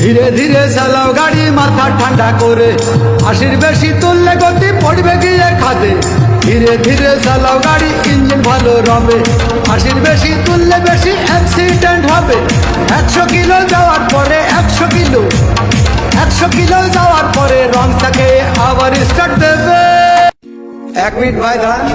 ধীরে ধীরে চালাও গাড়ি মাথা ঠান্ডা করে, 80 বেশি তুললে গতি পড়বে গিয়ে খাদে। ধীরে ধীরে চালাও গাড়ি, ইঞ্জিন ভালো রবে, 80 বেশি তুললে বেশি অ্যাক্সিডেন্ট হবে। 100 কিলো যাওয়ার পরে 100 কিলো যাওয়ার পরে রং থাকে আবার স্টার্ট দেবে। 1 মিনিট ভাই দাঁড়ান।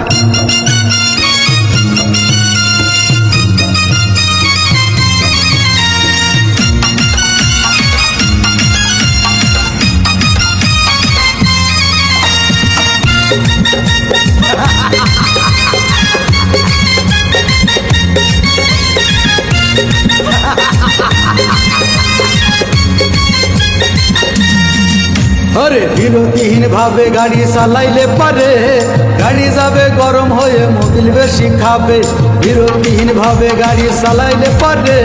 আরে বিরতিহীন ভাবে গাড়ি চালাইলে পারে, গাড়ি যাবে গরম হয়ে মোবিল বেশি খাবে। বিরতিহীন ভাবে গাড়ি চালাইলে পারে,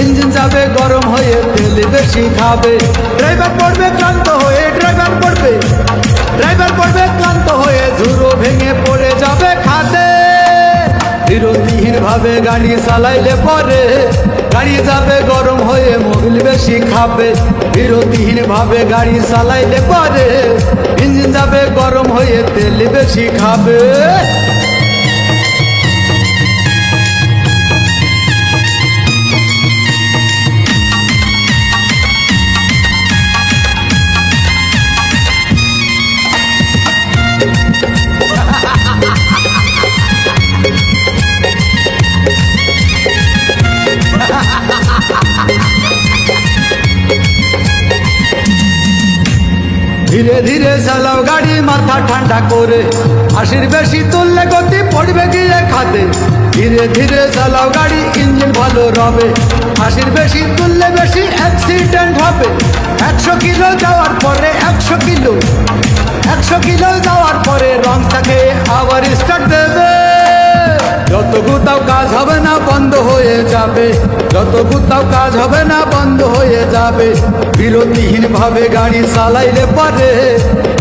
ইঞ্জিন যাবে গরম হয়ে তেল বেশি খাবে। ড্রাইভার পড়বে ক্লান্ত হয়ে, ড্রাইভার পড়বে ক্লান্ত হয়ে ঝুড়ো ভেঙে পড়ে যাবে খাদে। বিরতিহীন ভাবে গাড়ি চালাইলে পরে, গাড়ি যাবে গরম হয়ে মোবিল বেশি খাবে। বিরতিহীন ভাবে গাড়ি চালাইলে পরে, ইঞ্জিন যাবে গরম হয়ে তেল বেশি খাবে। ধীরে ধীরে চালাও গাড়ি মাথা ঠান্ডা করে, 80 বেশি তুললে গতি পড়বে গিয়ে খাদে। ধীরে ধীরে চালাও গাড়ি, ইঞ্জিন ভালো রবে, 80 বেশি তুললে বেশি অ্যাক্সিডেন্ট হবে। 100 কিলো যাওয়ার পরে 100 কিলো যাওয়ার পরে রং থাকে আবার স্টার্ট দেবে। যত গুতাও কাজ হবে না বন্ধ হয়ে যাবে, যত গুতাও কাজ হবে না বন্ধ হয়ে যাবে। বিরতিহীন ভাবে গাড়ি চালাইলে পারে,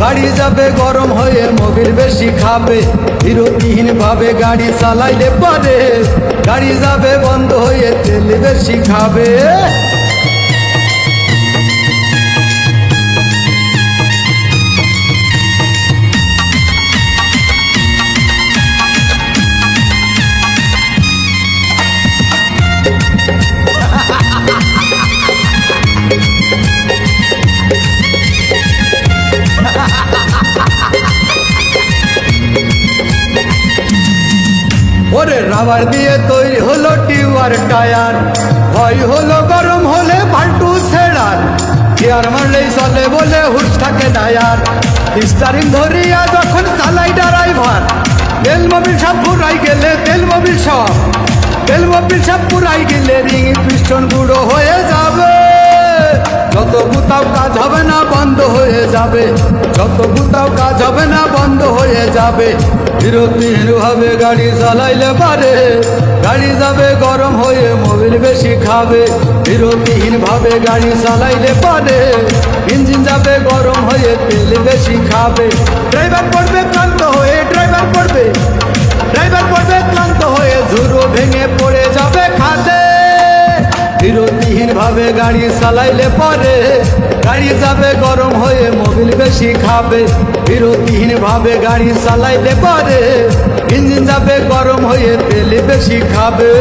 গাড়ি যাবে গরম হয়ে মোবিল বেশি খাবে। বিরতিহীন ভাবে গাড়ি চালাইলে পারে, গাড়ি যাবে বন্ধ হয়ে তেল বেশি খাবে। ওরে রাবার দিয়ে তৈরি হলো টিউবার টায়ার, ভয় হলো গরম হলে পাল্টু ছেড়ার। গিয়ার মারলেই চলে বলে হুশ থাকে না আর, স্টারিং ধরিয়া যখন চালাই ড্রাইভার। তেল মোবিল সব পুরাই গেলে, তেল মোবিল সব পুরাই গেলে রিং পিস্টন গুঁড়ো হয়ে যাবে। যত গুতাও কাজ হবে না বন্ধ হয়ে যাবে, যত গুতাও কাজ হবে না বন্ধ হয়ে যাবে। বিরতিহীন ভাবে গাড়ি চালাইলে পারে, গাড়ি যাবে গরম হয়ে মোবিল বেশি খাবে। বিরতিহীন ভাবে গাড়ি চালাইলে পারে, ইঞ্জিন যাবে গরম হয়ে তেল বেশি খাবে। ড্রাইভার পড়বে ক্লান্ত হয়ে, ড্রাইভার পড়বে ক্লান্ত হয়ে ঝুড়ো ভেঙে পড়ে যাবে খাদে। বিরতিহীন ভাবে গাড়ি চালাইলে পরে, গাড়ি যাবে গরম হয়ে মোবিল বেশি খাবে। বিরতিহীন ভাবে গাড়ি চালাইলে পরে, ইঞ্জিন যাবে গরম হয়ে তেল বেশি খাবে।